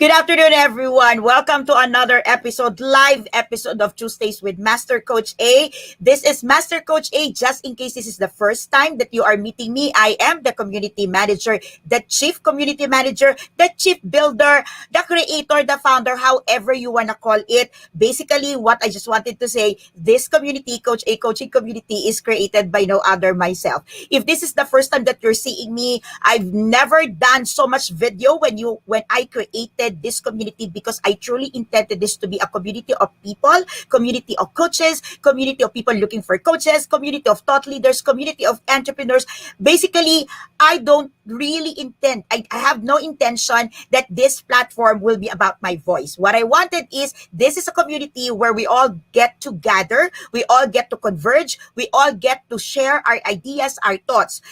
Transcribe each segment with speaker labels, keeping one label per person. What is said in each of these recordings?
Speaker 1: Good afternoon, everyone. Welcome to another live episode of Tuesdays with Master Coach A. This is Master Coach A. Just in case this is the first time that you are meeting me, I am the community manager, the chief community manager, the chief builder, the creator, the founder, however you want to call it. Basically, what I just wanted to say, this community, Coach A coaching community, is created by no other myself. If this is the first time that you're seeing me, I've never done so much video when I created this community because I truly intended this to be a community of people, community of coaches, community of people looking for coaches, community of thought leaders, community of entrepreneurs. Basically, I don't really intend, I have no intention that this platform will be about my voice. What I wanted is this is a community where we all get to gather, we all get to converge, we all get to share our ideas, our thoughts.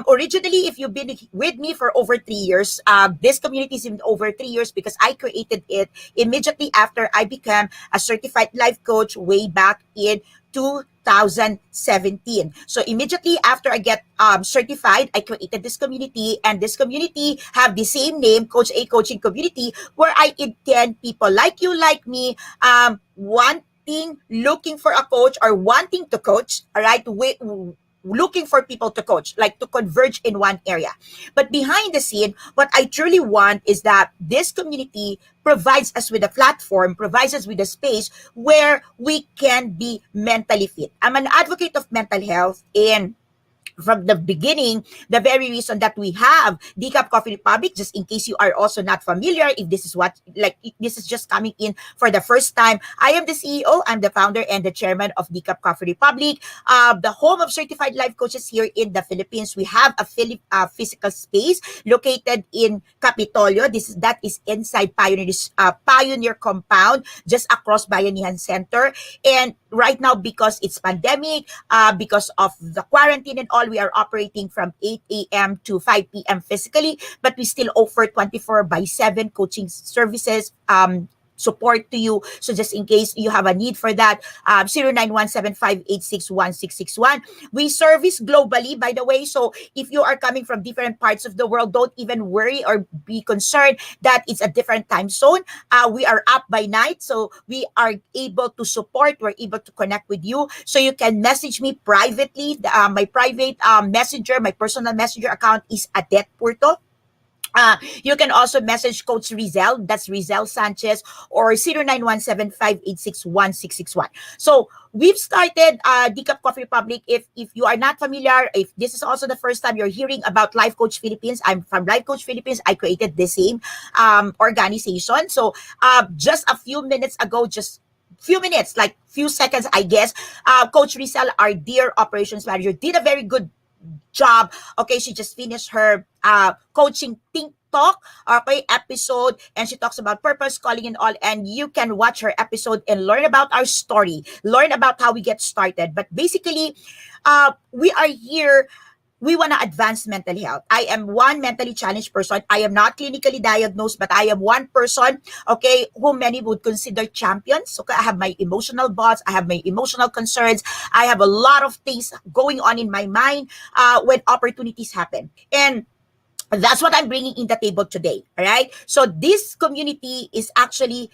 Speaker 1: Originally, if you've been with me for over 3 years, this community is in over 3 years because I created it immediately after I became a certified life coach way back in 2017. So immediately after I get certified, I created this community, and this community have the same name, Coach A Coaching Community, where I intend people like you, like me, looking for a coach or wanting to coach, all right, looking for people to coach, like to converge in one area. But behind the scene, what I truly want is that this community provides us with a platform, provides us with a space where we can be mentally fit. I'm an advocate of mental health, and from the beginning, the very reason that we have Decaf Coffee Republic, just in case you are also not familiar, if this is if this is just coming in for the first time, I am the CEO, I'm the founder and the chairman of Decaf Coffee Republic, the home of certified life coaches here in the Philippines. We have a physical space located in Capitolio. That is inside Pioneer Compound, just across Bayanihan Center. And right now, because it's pandemic, because of the quarantine and all, we are operating from 8 a.m. to 5 p.m. physically, but we still offer 24/7 coaching services, support to you. So just in case you have a need for that, 0917-586-1661. We service globally, by the way. So if you are coming from different parts of the world, don't even worry or be concerned that it's a different time zone. We are up by night, so we are able to support, we're able to connect with you. So you can message me privately. My private messenger, my personal messenger account is Adet Puerto. You can also message Coach Rizel, that's Rizel Sanchez, or 0917-586-1661. So we've started Decaf Coffee Republic. If you are not familiar, if this is also the first time you're hearing about Life Coach Philippines, I'm from Life Coach Philippines. I created the same organization. So just a few minutes ago, like few seconds, I guess, Coach Rizel, our dear operations manager, did a very good job. Okay, she just finished her coaching Think Talk, okay, episode, and she talks about purpose, calling, and all. And you can watch her episode and learn about our story, learn about how we get started. But basically, we are here. We want to advance mental health. I am one mentally challenged person. I am not clinically diagnosed, but I am one person, okay, who many would consider champions. Okay, I have my emotional bots. I have my emotional concerns. I have a lot of things going on in my mind when opportunities happen. And that's what I'm bringing in the table today, all right? So this community is actually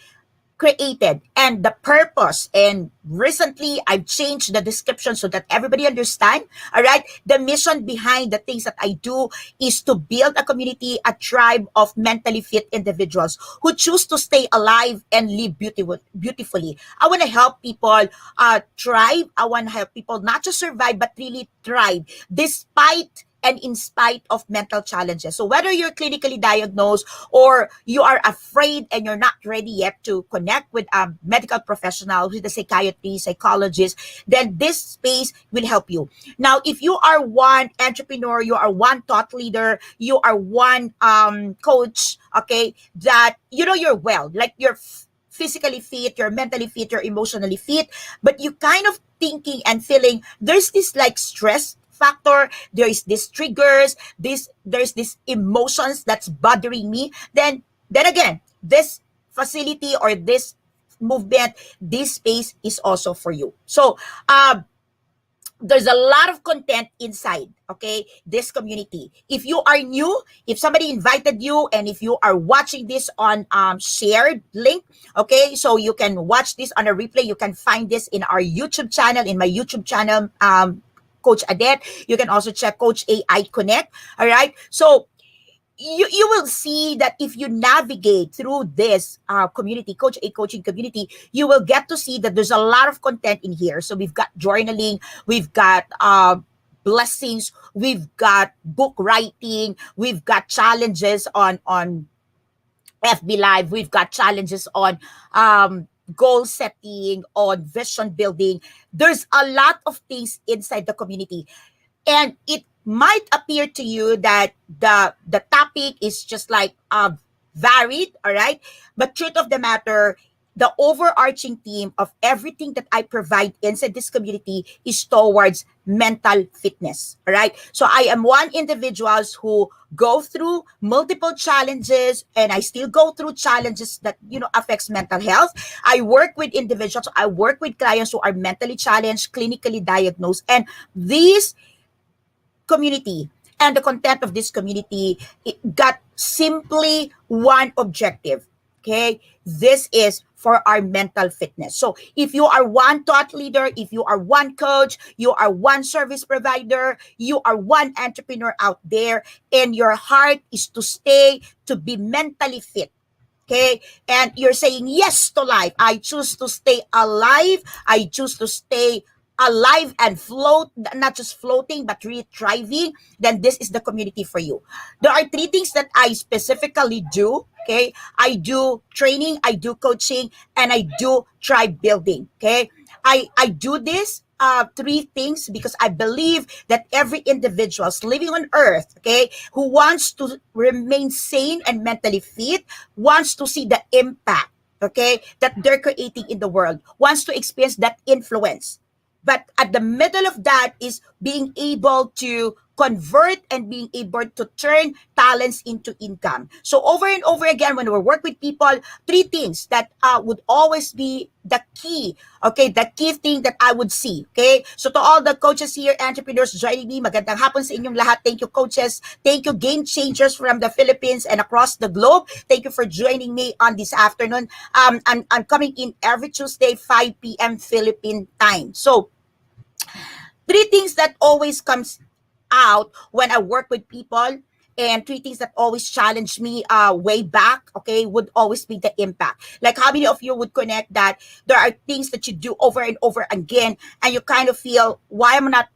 Speaker 1: created, and the purpose, and recently I've changed the description so that everybody understand, all right? The mission behind the things that I do is to build a community, a tribe of mentally fit individuals who choose to stay alive and live beautifully. I want to help people thrive. I want to help people not just survive, but really thrive despite and in spite of mental challenges. So whether you're clinically diagnosed or you are afraid and you're not ready yet to connect with a medical professional, with a psychiatrist, psychologist, then this space will help you. Now, if you are one entrepreneur, you are one thought leader, you are one coach, okay, that you know you're well, like you're physically fit, you're mentally fit, you're emotionally fit, but you kind of thinking and feeling there's this like stress factor, there is this triggers, there's this emotions that's bothering me, then again, this facility or this movement, this space is also for you. So there's a lot of content inside, okay, this community. If you are new, if somebody invited you, and if you are watching this on shared link, okay, so you can watch this on a replay. You can find this in our YouTube channel, in my YouTube channel, Coach Adet. You can also check Coach AI Connect. All right, so you will see that if you navigate through this community, Coach A coaching community, you will get to see that there's a lot of content in here. So we've got journaling, we've got blessings, we've got book writing, we've got challenges on FB Live, we've got challenges on goal setting, on vision building. There's a lot of things inside the community, and it might appear to you that the topic is just like varied, all right, but truth of the matter, the overarching theme of everything that I provide inside this community is towards mental fitness, all right. So I am one individuals who go through multiple challenges, and I still go through challenges that affects mental health. I work with individuals, I work with clients who are mentally challenged, clinically diagnosed, and these community and the content of this community, it got simply one objective. Okay, this is for our mental fitness. So if you are one thought leader, if you are one coach, you are one service provider, you are one entrepreneur out there, and your heart is to stay to be mentally fit, okay, and you're saying yes to life, I choose to stay alive, I choose to stay alive and float, not just floating but really thriving, then this is the community for you. There are three things that I specifically do, okay. I do training, I do coaching, and I do tribe building, okay. I do this three things because I believe that every individuals living on earth, okay, who wants to remain sane and mentally fit, wants to see the impact, okay, that they're creating in the world, wants to experience that influence. But at the middle of that is being able to convert and being able to turn talents into income. So over and over again, when we work with people, three things that would always be the key, okay, the key thing that I would see, okay? So to all the coaches here, entrepreneurs joining me, magandang hapon sa inyong lahat. Thank you, coaches. Thank you, game changers from the Philippines and across the globe. Thank you for joining me on this afternoon. I'm coming in every Tuesday, 5 p.m. Philippine time. So three things that always comes out when I work with people, and three things that always challenge me way back, okay, would always be the impact. Like how many of you would connect that there are things that you do over and over again, and you kind of feel, why am I not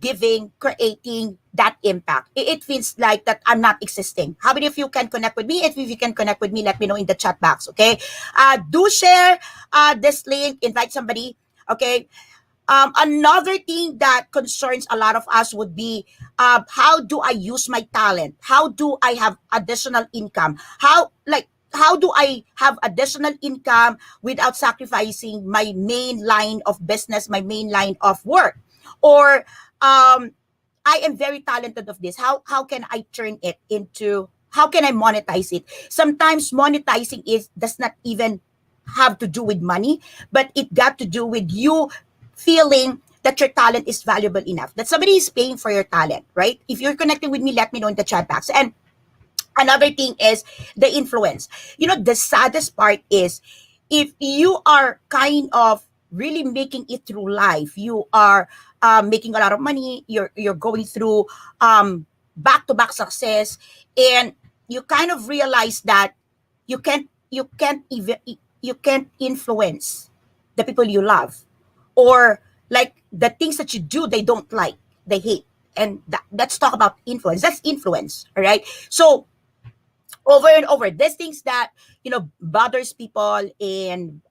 Speaker 1: giving, creating that impact? It feels like that I'm not existing. How many of you can connect with me? If you can connect with me, let me know in the chat box, okay? Do share this link, invite somebody, okay? Another thing that concerns a lot of us would be, how do I use my talent? How do I have additional income? How do I have additional income without sacrificing my main line of business, my main line of work? Or I am very talented of this. How can I turn it into, how can I monetize it? Sometimes monetizing does not even have to do with money, but it got to do with you feeling that your talent is valuable enough, that somebody is paying for your talent, right? If you're connecting with me, let me know in the chat box. And another thing is the influence. The saddest part is, if you are kind of really making it through life, you are making a lot of money, you're going through back-to-back success, and you kind of realize that you can't influence the people you love, or like the things that you do, they don't like, they hate. And let's talk about influence. That's influence, all right? So over and over, there's things that bothers people, and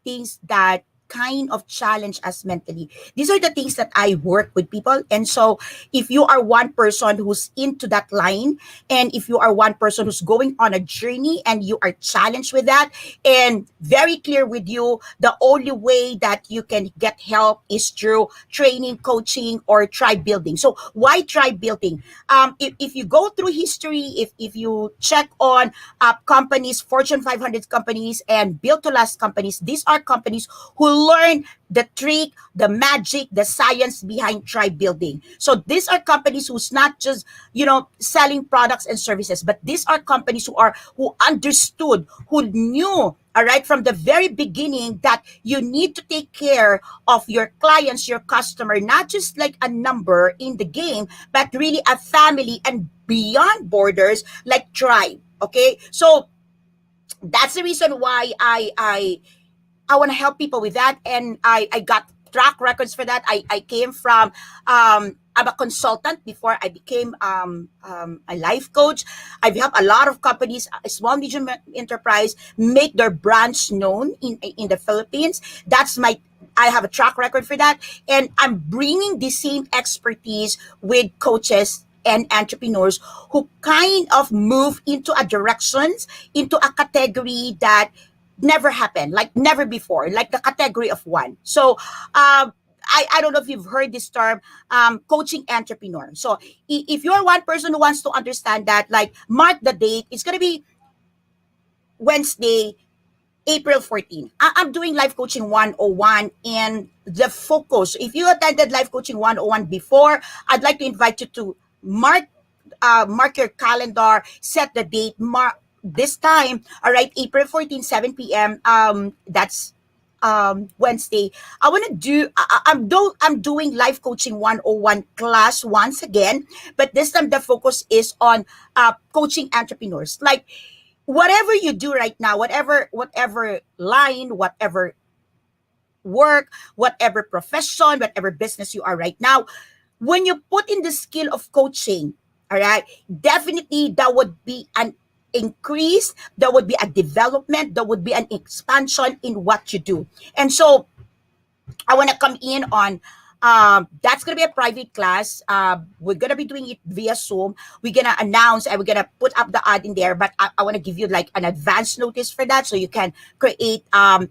Speaker 1: things that kind of challenge us mentally. These are the things that I work with people. And so if you are one person who's into that line, and if you are one person who's going on a journey and you are challenged with that, and very clear with you, the only way that you can get help is through training, coaching, or tribe building. So why tribe building? If you go through history, if you check on companies, Fortune 500 companies and built to last companies, these are companies who learn the trick, the magic, the science behind tribe building. So these are companies who's not just, selling products and services, but these are companies who understood, who knew, all right, from the very beginning, that you need to take care of your clients, your customer, not just like a number in the game, but really a family and beyond borders, like tribe. Okay, so that's the reason why I want to help people with that, and I got track records for that. I came from I'm a consultant before I became a life coach. I've helped a lot of companies, small medium enterprise, make their brands known in the Philippines. That's my I have a track record for that, and I'm bringing the same expertise with coaches and entrepreneurs who kind of move into a directions, into a category that never happened, like never before, like the category of one. So I don't know if you've heard this term, coaching entrepreneur. So if you're one person who wants to understand that, like, mark the date. It's going to be Wednesday, April 14. I'm doing Life Coaching 101, and the focus, if you attended Life Coaching 101 before, I'd like to invite you to mark your calendar, set the date, mark this time, all right, April 14, 7 p.m. That's Wednesday. I want to do I'm doing Life Coaching 101 class once again, but this time the focus is on coaching entrepreneurs. Like, whatever you do right now, whatever line, whatever work, whatever profession, whatever business you are right now, when you put in the skill of coaching, all right, definitely that would be an increase, there would be a development, there would be an expansion in what you do. And so I want to come in on that's going to be a private class. We're going to be doing it via Zoom. We're going to announce and we're going to put up the ad in there, but I want to give you like an advance notice for that, so you can create an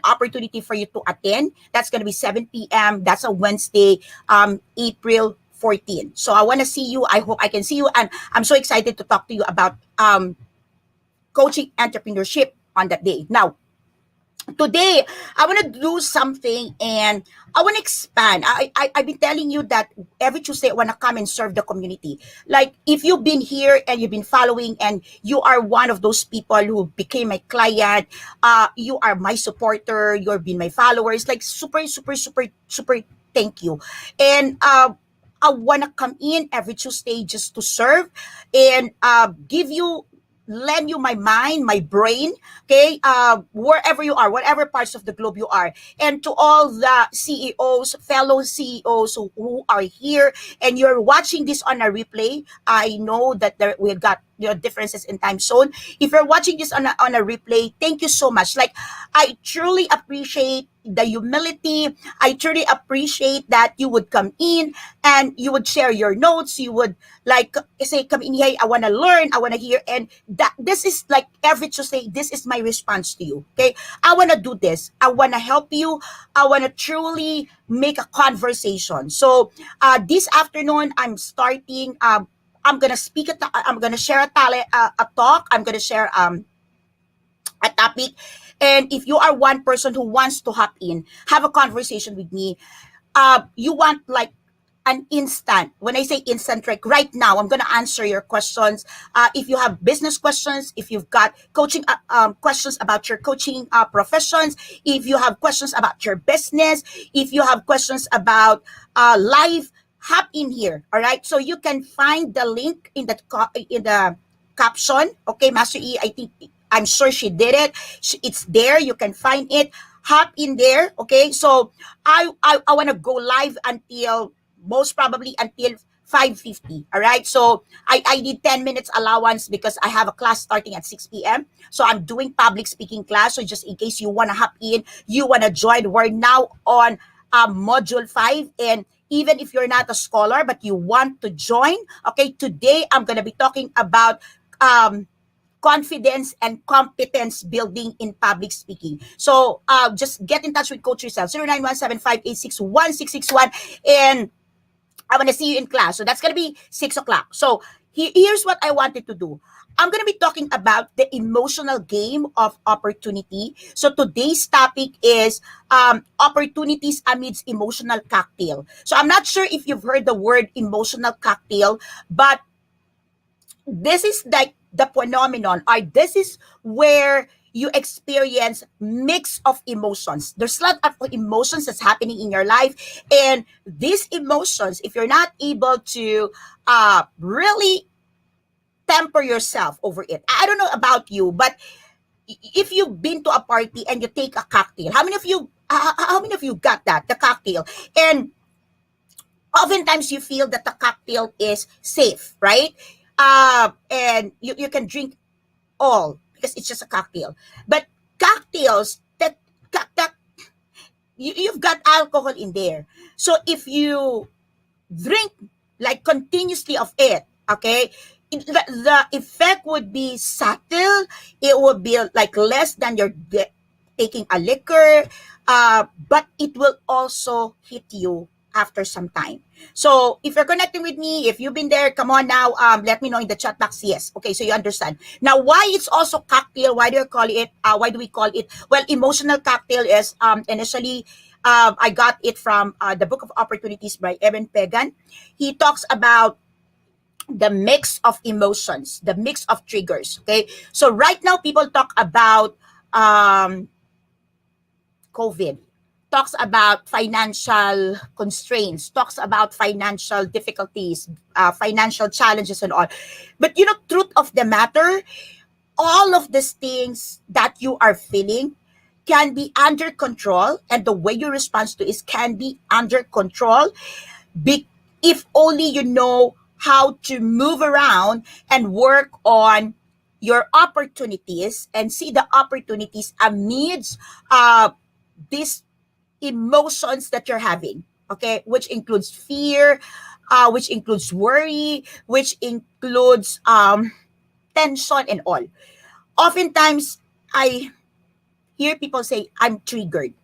Speaker 1: opportunity for you to attend. That's going to be 7 p.m. That's a Wednesday, April 14. So I want to see you. I hope I can see you. And I'm so excited to talk to you about coaching entrepreneurship on that day. Now, today I want to do something, and I want to expand. I've been telling you that every Tuesday I want to come and serve the community. Like, if you've been here and you've been following and you are one of those people who became my client, you are my supporter, you've been my followers, like, super, super, super, super thank you. And I want to come in every Tuesday just to serve and give you, lend you my mind, my brain, okay, wherever you are, whatever parts of the globe you are. And to all the CEOs, fellow CEOs who are here and you're watching this on a replay, I know that we've got differences in time zone. If you're watching this on a replay, thank you so much. Like, I truly appreciate the humility. I truly appreciate that you would come in and you would share your notes. You would like say, come in here, I want to learn, I want to hear. And that this is like every Tuesday, this is my response to you. Okay, I want to do this. I want to help you. I want to truly make a conversation. So this afternoon, I'm starting. I'm gonna speak. I'm gonna share a talk. I'm gonna share a topic. And if you are one person who wants to hop in, have a conversation with me, you want like an instant. When I say instant, like right now, I'm going to answer your questions. If you have business questions, if you've got coaching questions about your coaching professions, if you have questions about your business, if you have questions about life, hop in here. All right. So you can find the link in the caption. Okay, Master E, I'm sure she did it. It's there. You can find it. Hop in there. Okay. So I want to go live until most probably until 5:50. All right. So I need 10 minutes allowance because I have a class starting at 6 p.m. So I'm doing public speaking class. So just in case you want to hop in, you want to join, we're now on module 5. And even if you're not a scholar, but you want to join, okay, today I'm going to be talking about confidence and competence building in public speaking. So just get in touch with Coach Rizal, 0917-586-1661. And I want to see you in class. So that's going to be 6 o'clock. So here's what I wanted to do. I'm going to be talking about the emotional game of opportunity. So today's topic is opportunities amidst emotional cocktail. So I'm not sure if you've heard the word emotional cocktail, but this is like the phenomenon, or this is where you experience mix of emotions. There's a lot of emotions that's happening in your life, and these emotions, if you're not able to really temper yourself over it. I don't know about you, but if you've been to a party and you take a cocktail, how many of you got that, the cocktail? And oftentimes you feel that the cocktail is safe, right? And you can drink all because it's just a cocktail. But cocktails that you've got alcohol in there. So if you drink like continuously of it, okay, the effect would be subtle. It would be like less than you're taking a liquor, but it will also hit you after some time. So if you're connecting with me, if you've been there, come on now, let me know in the chat box. Yes, okay, so you understand now why it's also cocktail. Why do you call it? Why do we call it? Well, emotional cocktail is initially I got it from the Book of Opportunities by Evan Pagan. He talks about the mix of emotions, the mix of triggers. Okay, so right now people talk about COVID, talks about financial constraints, talks about financial difficulties, financial challenges, and all. But truth of the matter, all of these things that you are feeling can be under control, and the way you respond to it can be under control if only you know how to move around and work on your opportunities and see the opportunities amidst these emotions that you're having, okay, which includes fear, which includes worry, which includes tension and all. Oftentimes I hear people say, I'm triggered.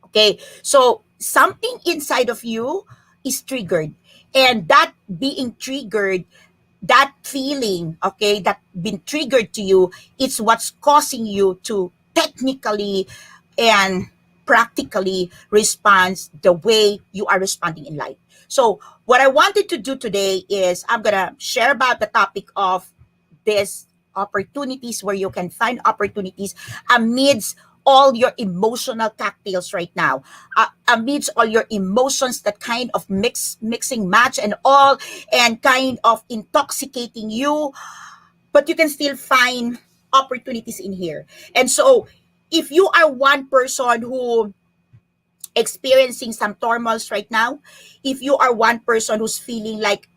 Speaker 1: Okay, so something inside of you is triggered, and that being triggered, that feeling, okay, that been triggered to you, it's what's causing you to technically and practically respond the way you are responding in life. So what I wanted to do today is I'm gonna share about the topic of this opportunities, where you can find opportunities amidst all your emotional cocktails right now, amidst all your emotions that kind of mixing match and all, and kind of intoxicating you, but you can still find opportunities in here. And so if you are one person who experiencing some turmoils right now, if you are one person who's feeling like,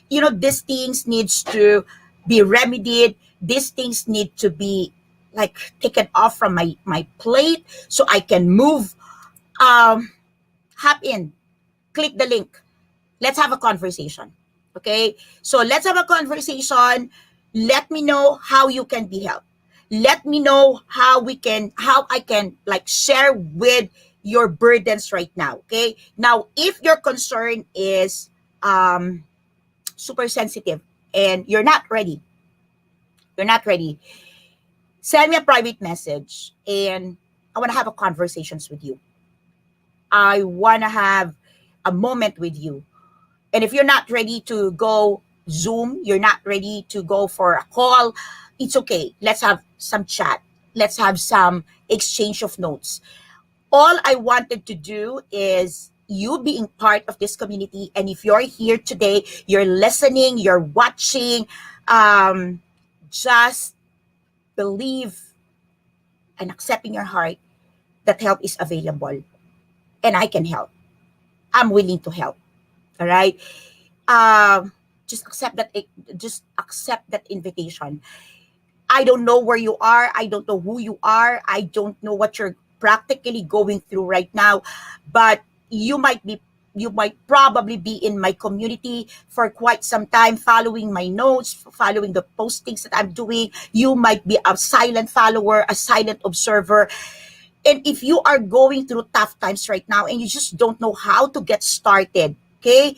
Speaker 1: these things needs to be remedied, these things need to be like taken off from my plate so I can move, hop in, click the link. Let's have a conversation. Okay? So let's have a conversation. Let me know how you can be helped. Let me know how I can like share with your burdens right now. Okay? Now, if your concern is super sensitive and you're not ready, send me a private message and I want to have a conversations with you. I want to have a moment with you. And if you're not ready to go Zoom, you're not ready to go for a call, it's okay. Let's have some chat. Let's have some exchange of notes. All I wanted to do is you being part of this community. And if you're here today, you're listening, you're watching, just believe and accept in your heart that help is available and I can help. I'm willing to help. All right. Um, just accept that. Just accept that invitation. I don't know where you are. I don't know who you are. I don't know what you're practically going through right now, but you might probably be in my community for quite some time, following my notes, following the postings that I'm doing. You might be a silent follower, a silent observer. And if you are going through tough times right now and you just don't know how to get started, okay,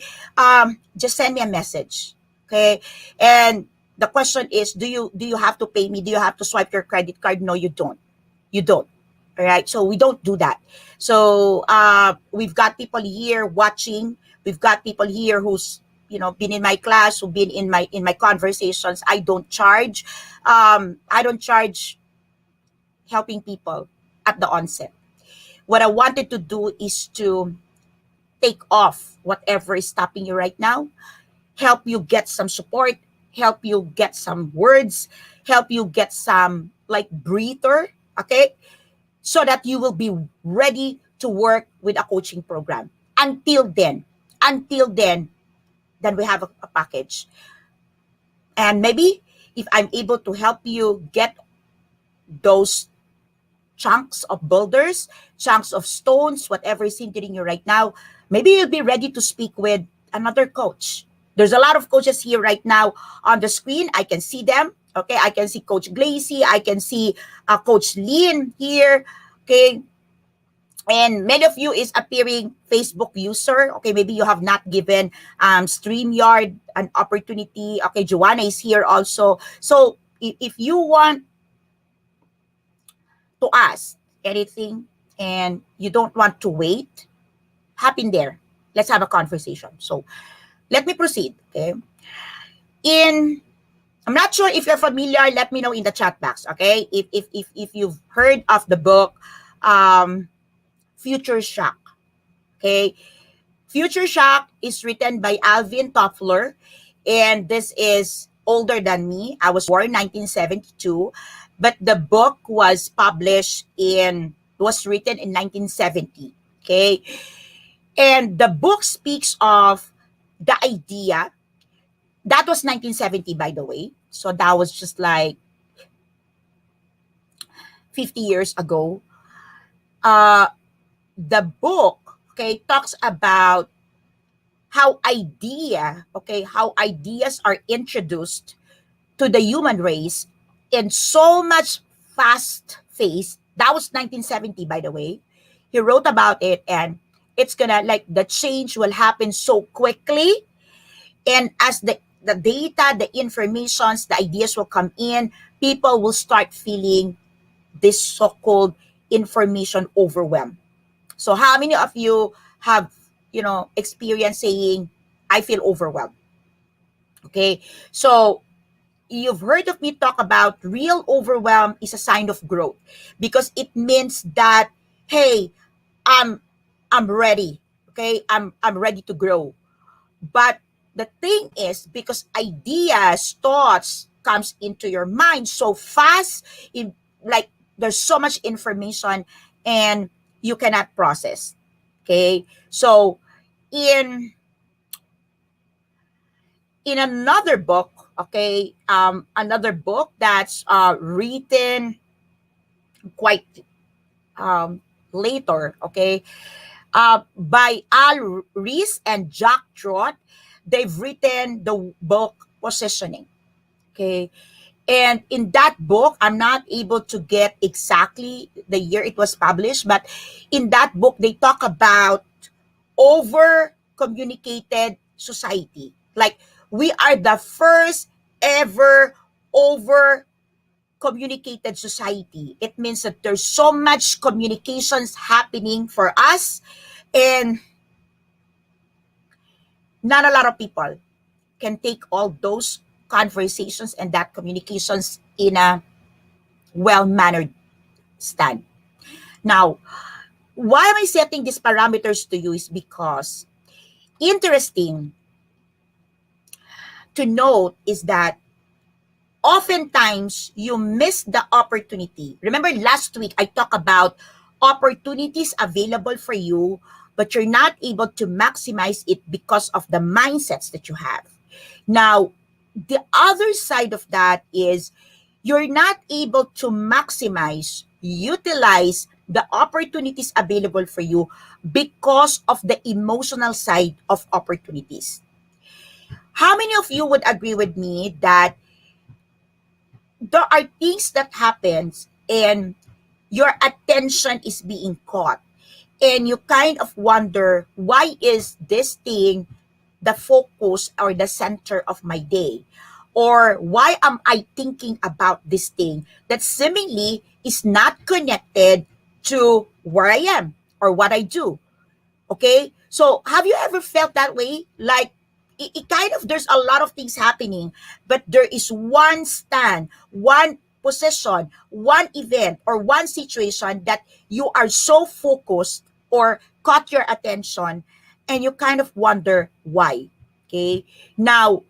Speaker 1: just send me a message, okay? And The question is, do you have to pay me? Do you have to swipe your credit card? No, you don't. You don't. All right. So we don't do that. So we've got people here watching. We've got people here who's been in my class, who've been in my conversations. I don't charge helping people at the onset. What I wanted to do is to take off whatever is stopping you right now, help you get some support, help you get some words, help you get some like breather, okay? So that you will be ready to work with a coaching program. Until then, then we have a package. And maybe if I'm able to help you get those chunks of boulders, chunks of stones, whatever is hindering you right now, maybe you'll be ready to speak with another coach. There's a lot of coaches here right now on the screen. I can see them. Okay, I can see Coach Glacy. I can see Coach Lynn here. Okay, and many of you is appearing Facebook user. Okay, maybe you have not given StreamYard an opportunity. Okay, Joanna is here also. So if you want to ask anything and you don't want to wait, hop in there. Let's have a conversation. So let me proceed. Okay. I'm not sure if you're familiar. Let me know in the chat box. Okay. If you've heard of the book, Future Shock. Okay. Future Shock is written by Alvin Toffler, and this is older than me. I was born 1972, but the book was written in 1970. Okay. And the book speaks of the idea. That was 1970, by the way. So that was just like 50 years ago. The book, okay, talks about how ideas are introduced to the human race in so much fast pace. That was 1970, by the way. He wrote about it, and it's gonna like the change will happen so quickly. And as the data, the informations, the ideas will come in, people will start feeling this so-called information overwhelm. So how many of you have, experienced saying, I feel overwhelmed? Okay. So you've heard of me talk about real overwhelm is a sign of growth, because it means that, hey, I'm ready. Okay. I'm ready to grow. But the thing is, because ideas, thoughts comes into your mind so fast, like there's so much information and you cannot process. Okay. So in another book, okay, another book that's written quite later, okay, by Al Rees and Jack Trott. They've written the book Positioning. Okay. And in that book, I'm not able to get exactly the year it was published, but in that book, they talk about over communicated society. Like, we are the first ever over communicated society. It means that there's so much communications happening for us, and not a lot of people can take all those conversations and that communications in a well-mannered stand. Now, why am I setting these parameters to you is because interesting to note is that oftentimes you miss the opportunity. Remember last week I talked about opportunities available for you, but you're not able to maximize it because of the mindsets that you have. Now, the other side of that is you're not able to maximize, utilize the opportunities available for you because of the emotional side of opportunities. How many of you would agree with me that there are things that happens and your attention is being caught, and you kind of wonder, why is this thing the focus or the center of my day? or why am I thinking about this thing that seemingly is not connected to where I am or what I do. Okay, so have you ever felt that way? Like it kind of, there's a lot of things happening, but there is one stand, one position, one event, or one situation that you are so focused or caught your attention, and you kind of wonder why. Okay, now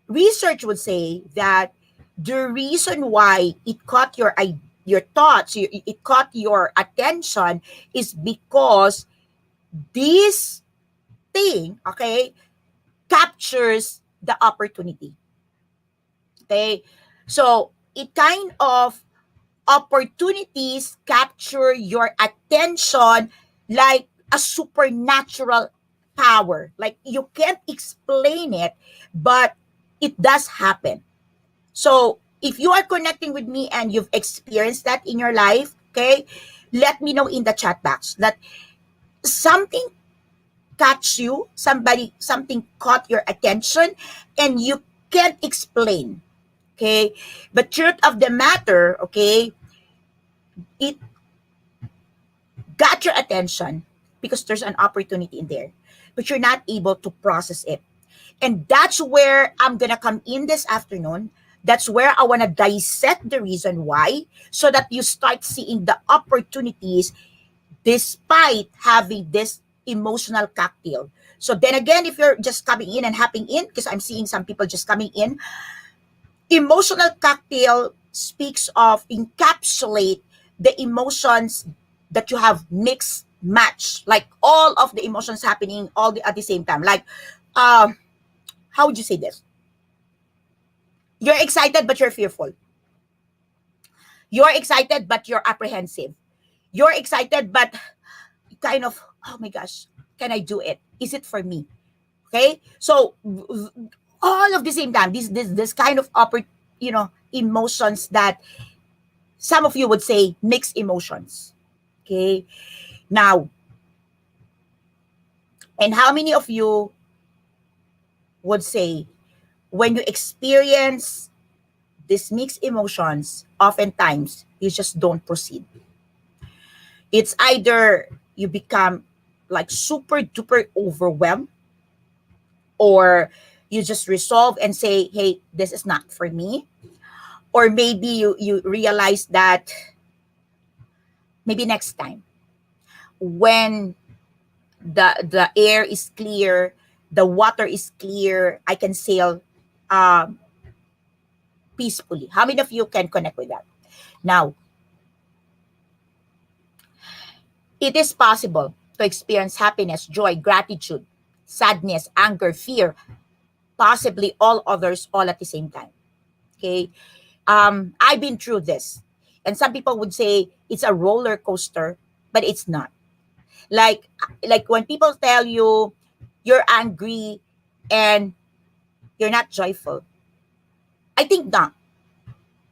Speaker 1: research would say that the reason why it caught your thoughts, it caught your attention, is because this thing, okay, captures the opportunity. Okay, so it kind of, opportunities capture your attention like a supernatural power. Like you can't explain it, but it does happen. So if you are connecting with me and you've experienced that in your life, okay, let me know in the chat box that something catch you, something caught your attention, and you can't explain. Okay, but truth of the matter, okay, it got your attention because there's an opportunity in there, but you're not able to process it. And that's where I'm gonna come in this afternoon. That's where I wanna dissect the reason why, so that you start seeing the opportunities despite having this emotional cocktail. So then again, if you're just coming in and hopping in, because I'm seeing some people just coming in, emotional cocktail speaks of encapsulate the emotions that you have mixed match, like all of the emotions happening at the same time. Like, uh, how would you say this? You're excited but you're fearful. You're excited but you're apprehensive. You're excited but kind of, oh my gosh, can I do it? Is it for me? Okay, so all of the same time, this kind of emotions that some of you would say mixed emotions. Okay, now, and how many of you would say when you experience these mixed emotions, oftentimes you just don't proceed? It's either you become like super duper overwhelmed, or you just resolve and say, hey, this is not for me. Or maybe you realize that maybe next time, when the air is clear, the water is clear, I can sail um, peacefully. How many of you can connect with that? Now, it is possible to experience happiness, joy, gratitude, sadness, anger, fear, possibly all others all at the same time. Okay, I've been through this, and some people would say it's a roller coaster, but it's not. Like when people tell you you're angry and you're not joyful, I think not.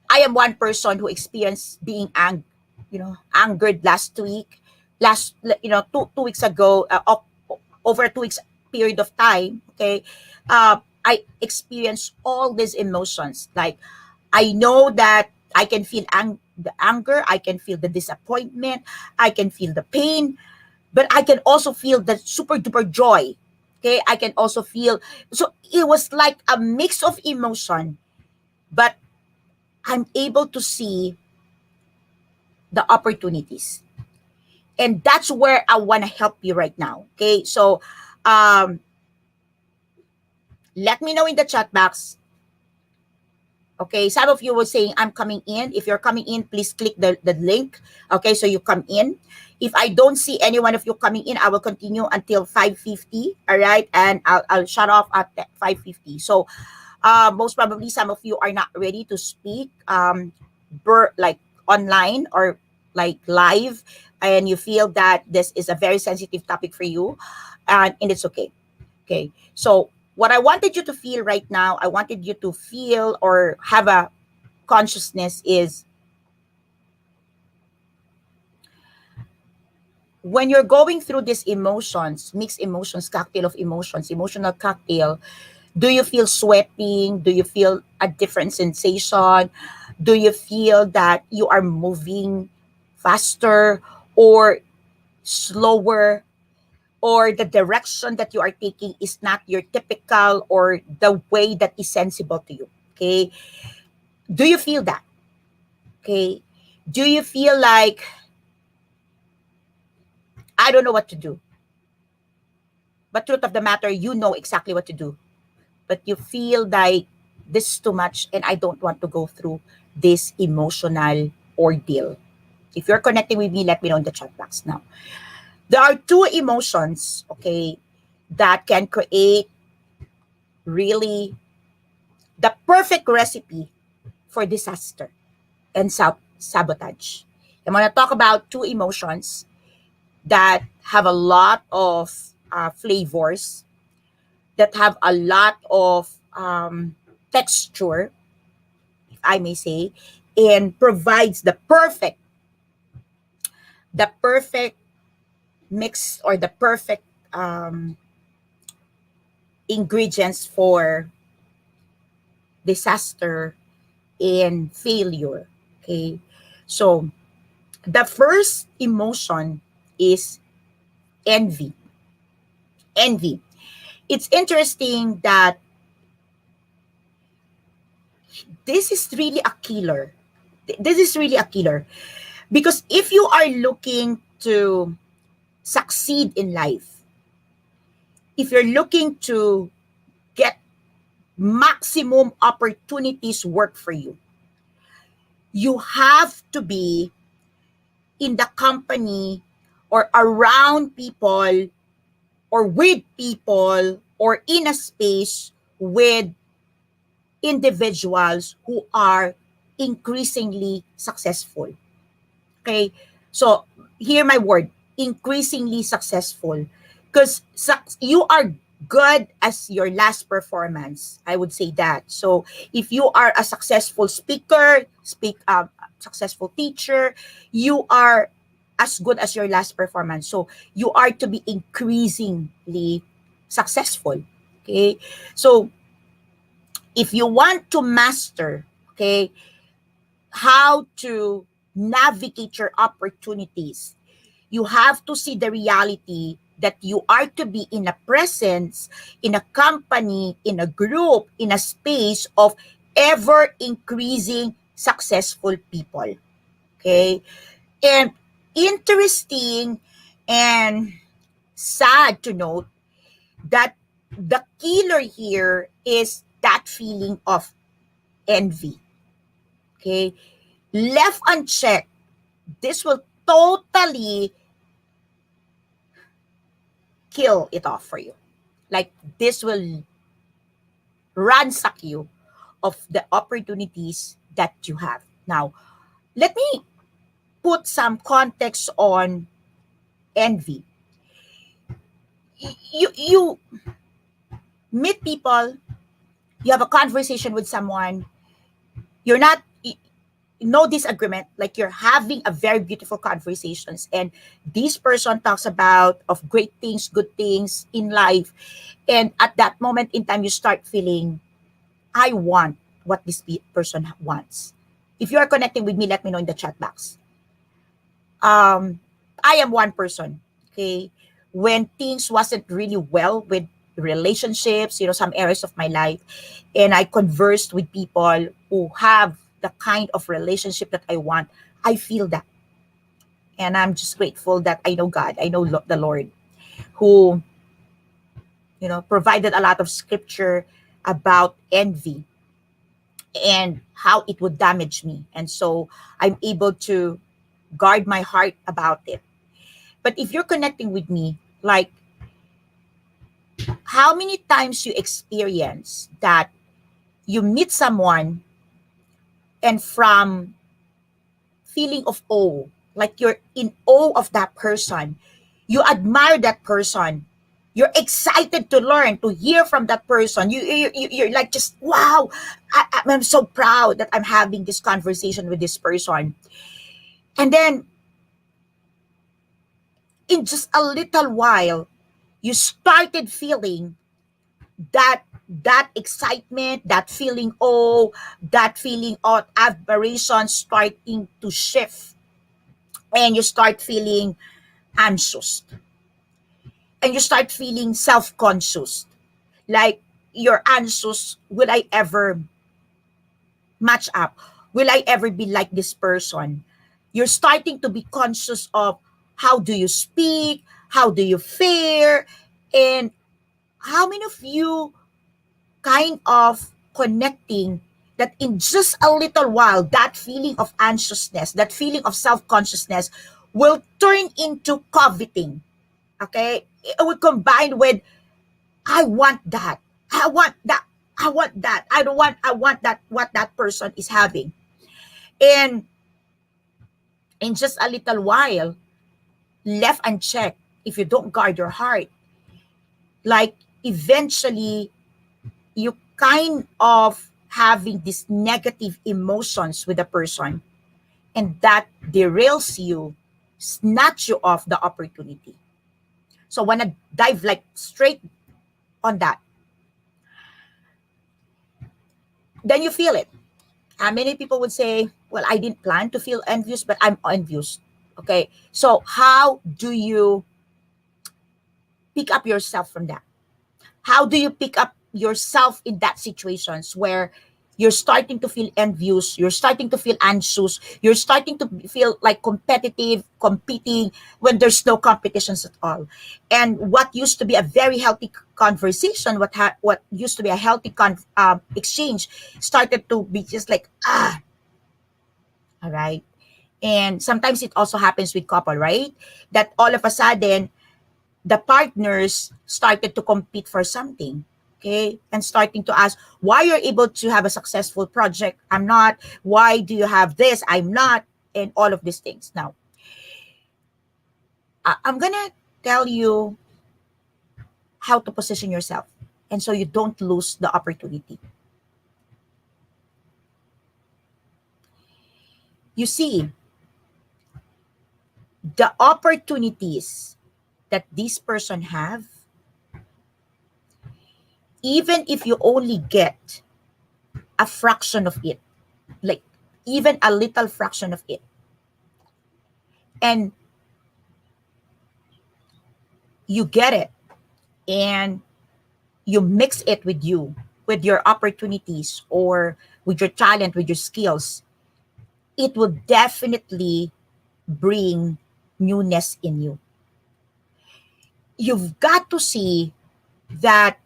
Speaker 1: I am one person who experienced being angered last week, two weeks ago, over 2 weeks period of time. Okay, I experienced all these emotions. Like I know that I can feel the anger, I can feel the disappointment, I can feel the pain, but I can also feel the super duper joy. Okay, I can also feel, so it was like a mix of emotion, but I'm able to see the opportunities. And that's where I want to help you right now. Okay, so um, let me know in the chat box. Okay, some of you were saying I'm coming in. If you're coming in, please click the link. Okay, so you come in. If I don't see any one of you coming in, I will continue until 5:50. All right, and I'll shut off at 5:50. So most probably some of you are not ready to speak like online or like live, and you feel that this is a very sensitive topic for you, and it's okay. Okay, so what I wanted you to feel right now, I wanted you to feel or have a consciousness is, when you're going through these emotions, mixed emotions, cocktail of emotions, emotional cocktail, Do you feel sweating? Do you feel a different sensation? Do you feel that you are moving faster or slower, or the direction that you are taking is not your typical or the way that is sensible to you? Okay. Do you feel that? Okay. Do you feel like, I don't know what to do? But truth of the matter, you know exactly what to do. But you feel like this is too much and I don't want to go through this emotional ordeal. If you're connecting with me, let me know in the chat box now. There are two emotions, okay, that can create really the perfect recipe for disaster and sabotage. I'm going to talk about two emotions that have a lot of flavors, that have a lot of texture, if I may say, and provides the perfect mix, or the perfect um, ingredients for disaster and failure. Okay, so the first emotion is envy. Envy. It's interesting that this is really a killer. This is really a killer because if you are looking to succeed in life, if you're looking to get maximum opportunities work for you, you have to be in the company or around people or with people or in a space with individuals who are increasingly successful. Okay? So, hear my word, increasingly successful. Because you are good as your last performance. I would say that. So, if you are a successful speaker, successful teacher, you are as good as your last performance. So, you are to be increasingly successful. Okay? So, if you want to master, okay, how to navigate your opportunities, you have to see the reality that you are to be in a presence, in a company, in a group, in a space of ever increasing successful people. Okay? And interesting and sad to note that the killer here is that feeling of envy. Okay? Left unchecked, this will totally kill it off for you. Like, this will ransack you of the opportunities that you have. Now, let me put some context on envy. You meet people, you have a conversation with someone, you're not no disagreement, like you're having a very beautiful conversations, and this person talks about of great things, good things in life, and at that moment in time you start feeling, I want what this person wants. If you are connecting with me, let me know in the chat box. I am one person, okay, when things wasn't really well with relationships, some areas of my life, and I conversed with people who have the kind of relationship that I want, I feel that. And I'm just grateful that I know God, I know the Lord, who, provided a lot of scripture about envy and how it would damage me. And so I'm able to guard my heart about it. But if you're connecting with me, like, how many times you experience that you meet someone, and from feeling of awe, like you're in awe of that person, you admire that person, you're excited to learn, to hear from that person, you're like, just wow, I'm so proud that I'm having this conversation with this person. And then in just a little while, you started feeling that that excitement, that feeling, oh, that feeling of admiration starting to shift, and you start feeling anxious, and you start feeling self-conscious, like you're anxious, will I ever match up, will I ever be like this person? You're starting to be conscious of how do you speak, how do you fare, and how many of you kind of connecting that in just a little while, that feeling of anxiousness, that feeling of self-consciousness will turn into coveting. Okay? It will combine with, I want that. I want that. I want that. I want that, what that person is having. And in just a little while, left unchecked, if you don't guard your heart, like eventually you kind of having these negative emotions with a person, and that derails you, snatch you off the opportunity. So I want to dive like straight on that. Then you feel it. Many people would say, well, I didn't plan to feel envious, but I'm envious. Okay, so how do you pick up yourself from that? How do you pick up yourself in that situations where you're starting to feel envious, you're starting to feel anxious, you're starting to feel like competitive, competing when there's no competitions at all? And what used to be a very healthy conversation, what used to be a healthy exchange, started to be just like, all right. And sometimes it also happens with couple, right? That all of a sudden the partners started to compete for something, okay, and starting to ask why you're able to have a successful project, I'm not, why do you have this, I'm not, and all of these things. Now I'm gonna tell you how to position yourself, and so you don't lose the opportunity. You see, the opportunities that this person have, even if you only get a fraction of it, like even a little fraction of it, and you get it, and you mix it with you, with your opportunities, or with your talent, with your skills, it will definitely bring newness in you. You've got to see that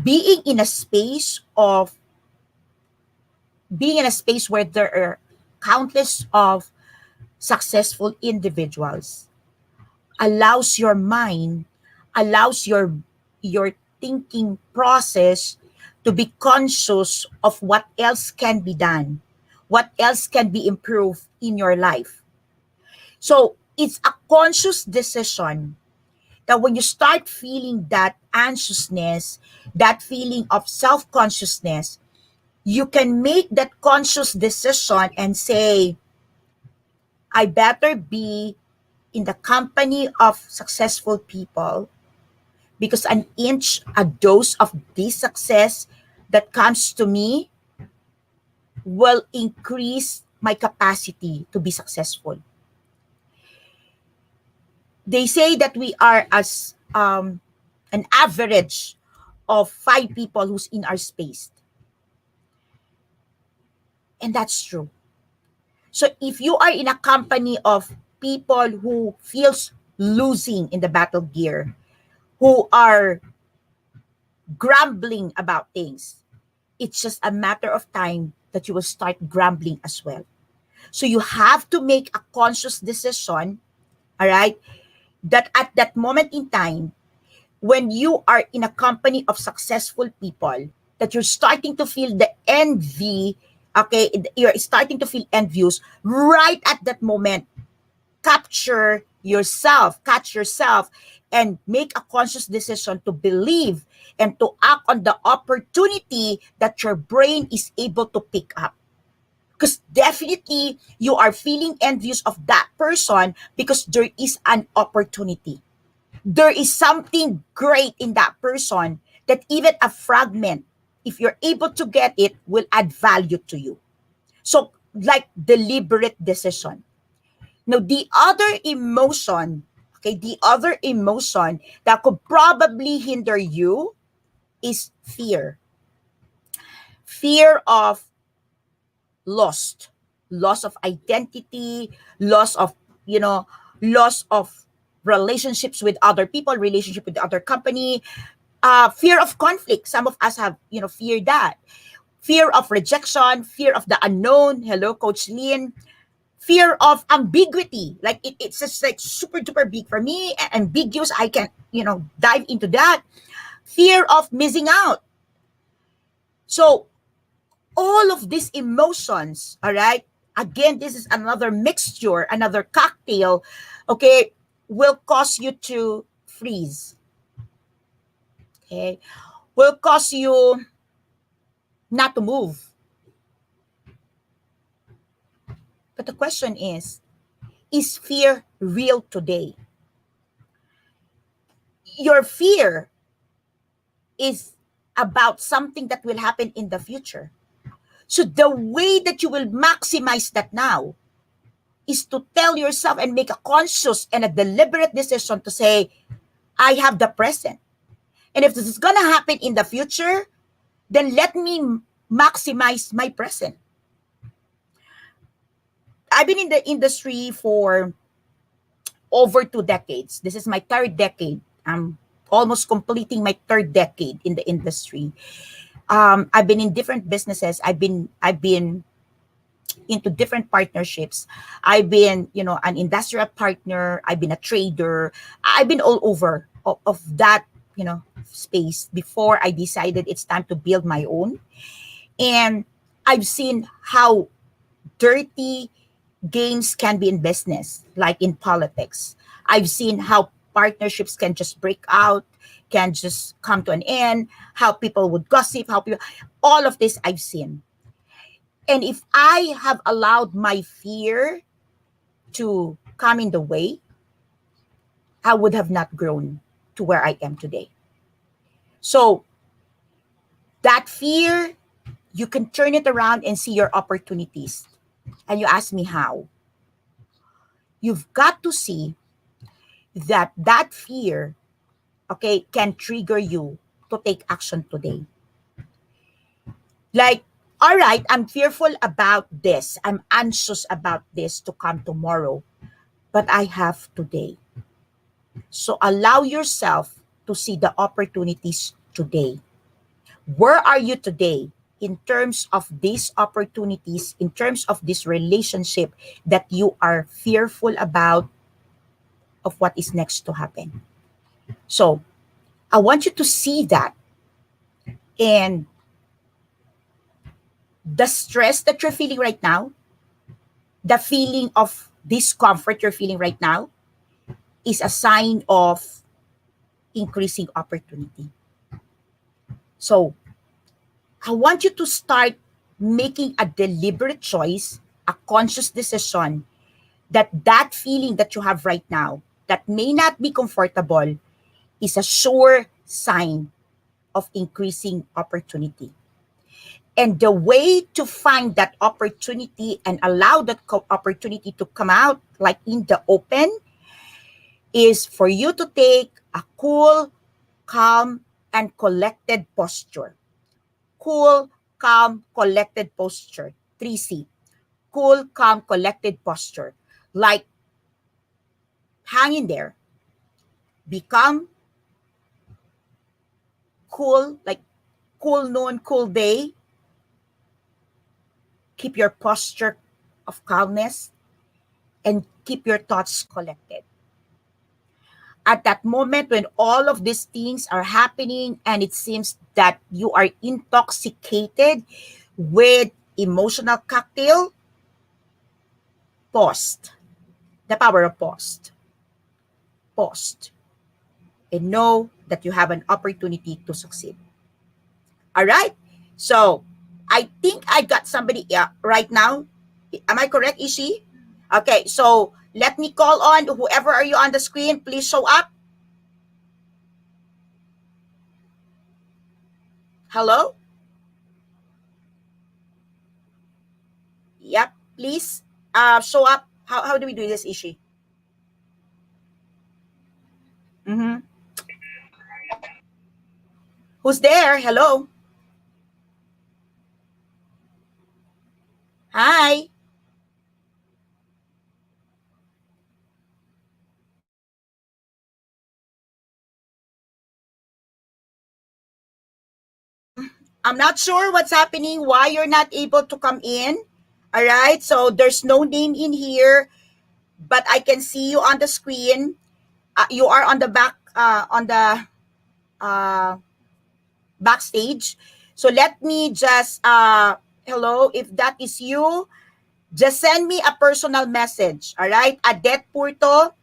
Speaker 1: being in a space of being in a space where there are countless of successful individuals allows your mind, allows your thinking process to be conscious of what else can be done, what else can be improved in your life. So it's a conscious decision that when you start feeling that anxiousness, that feeling of self-consciousness, you can make that conscious decision and say, I better be in the company of successful people, because an inch, a dose of this success that comes to me will increase my capacity to be successful. They say that we are as an average of 5 people who's in our space. And that's true. So if you are in a company of people who feels losing in the battle gear, who are grumbling about things, it's just a matter of time that you will start grumbling as well. So you have to make a conscious decision, all right, that at that moment in time, when you are in a company of successful people, that you're starting to feel the envy, okay, you're starting to feel envious, right at that moment, catch yourself, and make a conscious decision to believe and to act on the opportunity that your brain is able to pick up. Because definitely you are feeling envious of that person because there is an opportunity. There is something great in that person that even a fragment, if you're able to get it, will add value to you. So, like deliberate decision. Now, the other emotion, okay, the other emotion that could probably hinder you is fear. Fear of lost, loss of identity, loss of, you know, loss of relationships with other people, relationship with the other company, fear of conflict. Some of us have, fear that. Fear of rejection, fear of the unknown. Hello, Coach Lynn. Fear of ambiguity. Like it's just like super duper big for me. Ambiguous, I can, dive into that. Fear of missing out. So all of these emotions, all right, again, this is another mixture, another cocktail, okay, will cause you to freeze. Okay, will cause you not to move. But the question is fear real today? Your fear is about something that will happen in the future. So the way that you will maximize that now is to tell yourself and make a conscious and a deliberate decision to say, I have the present. And if this is going to happen in the future, then let me maximize my present. I've been in the industry for over 2 decades. This is my third decade. I'm almost completing my third decade in the industry. I've been in different businesses. I've been into different partnerships. I've been, an industrial partner. I've been a trader. I've been all over of that, space before I decided it's time to build my own. And I've seen how dirty games can be in business, like in politics. I've seen how partnerships can just break out, can just come to an end, how people would gossip, all of this I've seen. And if I have allowed my fear to come in the way, I would have not grown to where I am today. So that fear, you can turn it around and see your opportunities. And you ask me how. You've got to see that fear, okay, can trigger you to take action today. Like, all right, I'm fearful about this. I'm anxious about this to come tomorrow, but I have today. So allow yourself to see the opportunities today. Where are you today in terms of these opportunities, in terms of this relationship that you are fearful about of what is next to happen? So I want you to see that, and the stress that you're feeling right now, the feeling of discomfort you're feeling right now is a sign of increasing opportunity. So I want you to start making a deliberate choice, a conscious decision that feeling that you have right now that may not be comfortable is a sure sign of increasing opportunity. And the way to find that opportunity and allow that opportunity to come out like in the open is for you to take a cool, calm, and collected posture. Cool, calm, collected posture. 3C. Cool, calm, collected posture. Like, hang in there. Become cool, like cool noon, cool day. Keep your posture of calmness and keep your thoughts collected. At that moment when all of these things are happening and it seems that you are intoxicated with emotional cocktail, pause. The power of pause. Pause. And know that you have an opportunity to succeed. All right? So, I think I got somebody right now. Am I correct, Ishi? Okay, so let me call on whoever are you on the screen. Please show up. Hello? Yep, please show up. How do we do this, Ishi? Mm-hmm. Who's there? Hello? Hi. I'm not sure what's happening, why you're not able to come in. All right, so there's no name in here, but I can see you on the screen. You are on the uh, backstage. So let me just hello, if that is you, just send me a personal message. All right, Adet Purto.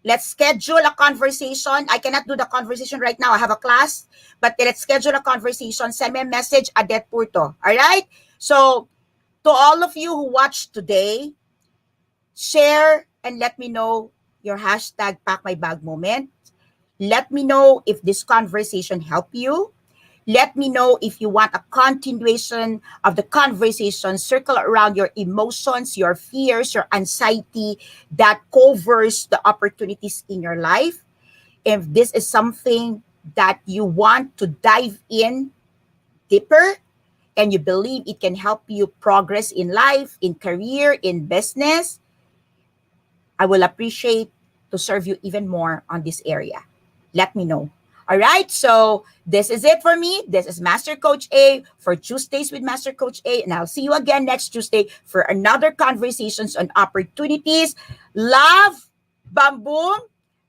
Speaker 1: Let's schedule a conversation. I cannot do the conversation right now. I have a class, but let's schedule a conversation. Send me a message, Adet Purto. All right. So to all of you who watched today, share and let me know your hashtag Pack My Bag moment. Let me know if this conversation helped you. Let me know if you want a continuation of the conversation circle around your emotions, your fears, your anxiety that covers the opportunities in your life. If this is something that you want to dive in deeper and you believe it can help you progress in life, in career, in business, I will appreciate to serve you even more on this area. Let me know. All right. So this is it for me. This is Master Coach A for Tuesdays with Master Coach A. And I'll see you again next Tuesday for another conversations on opportunities. Love, bam boom.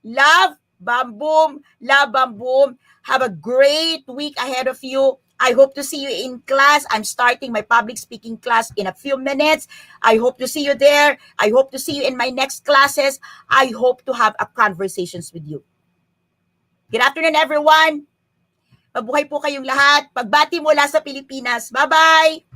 Speaker 1: Love, bam boom. Love, bam boom. Have a great week ahead of you. I hope to see you in class. I'm starting my public speaking class in a few minutes. I hope to see you there. I hope to see you in my next classes. I hope to have a conversations with you. Good afternoon, everyone. Mabuhay po kayong lahat. Pagbati mula sa Pilipinas. Bye-bye!